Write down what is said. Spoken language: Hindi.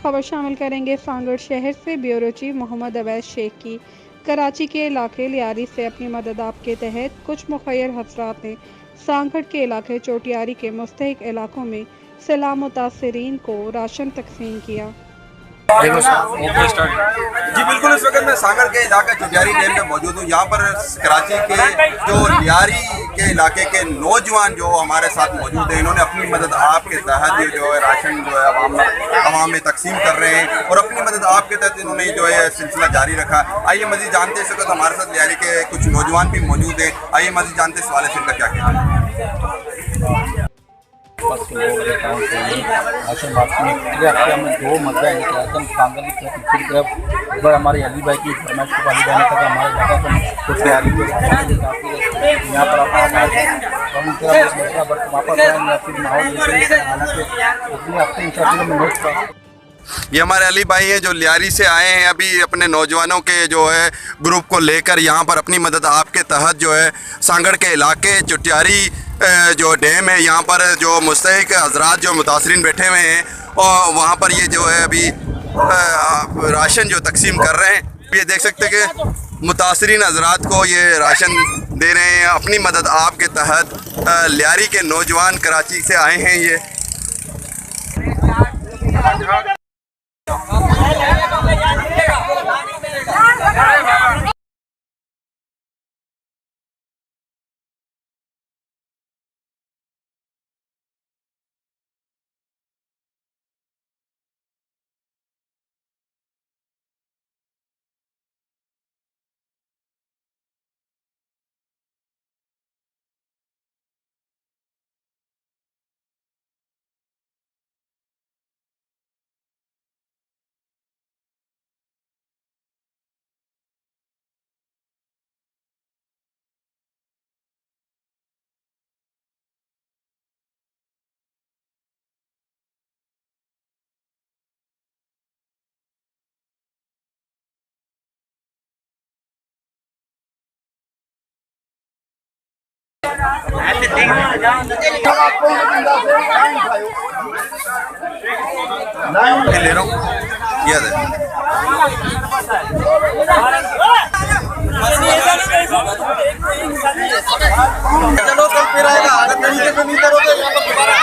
खबर शामिल करेंगे सांगड़ शहर से ब्यूरो चीफ मोहम्मद अवैस शेख की। कराची के इलाके लियारी से अपनी मदद आपके तहत कुछ मुखैर हजरात ने सांगड़ के इलाके चोटियारी के मुस्तहिक इलाकों में सैलाब मुतासरीन को राशन तकसीम किया। जी बिल्कुल, इस वक्त मैं सांगड़ के इलाका चोटियारी डैम में मौजूद हूँ। यहाँ पर कराची के जो लियारी के इलाके के नौजवान जो हमारे साथ मौजूद हैं, इन्होंने अपनी मदद आपके तहत जो है राशन जो है आवाम में तकसीम कर रहे हैं और अपनी मदद आपके तहत इन्होंने जो है सिलसिला जारी रखा। आइए मज़ीद जानते हैं, इस वक्त हमारे साथ लियारी के कुछ नौजवान भी मौजूद हैं। आइए मज़ीद जानते हैं सवाल इनका क्या कहना है। बस के लोग अकाउंट से राशन वापसी में पिछले हफ्ते हमने 2 मरतबा निकला था सांगल की तरफ दूसरी तरफ। एक बार हमारे अली भाई की फरमाइश को पाली जाने तक हमारे इलाका को तैयारी यहाँ पर हम उनके मसला बट वापस आएंगे फिर माहौल हालांकि अगले हफ्ते इंशाअल्लाह में नोट। ये हमारे अली भाई हैं जो लियारी से आए हैं, अभी अपने नौजवानों के जो है ग्रुप को लेकर यहाँ पर अपनी मदद आपके तहत जो है सांगड़ के इलाके चोटियारी जो डैम है, यहाँ पर जो मुस्तहिक हजरात जो मुतासरीन बैठे हुए हैं और वहाँ पर ये जो है अभी राशन जो तकसीम कर रहे हैं। ये देख सकते हैं कि मुतासरीन हजरात को ये राशन दे रहे हैं अपनी मदद आपके तहत। लियारी के नौजवान कराची से आए हैं ये। ले रहा हूँ याद है। चलो कल फिर आएगा, अगर नहीं करोगे दोबारा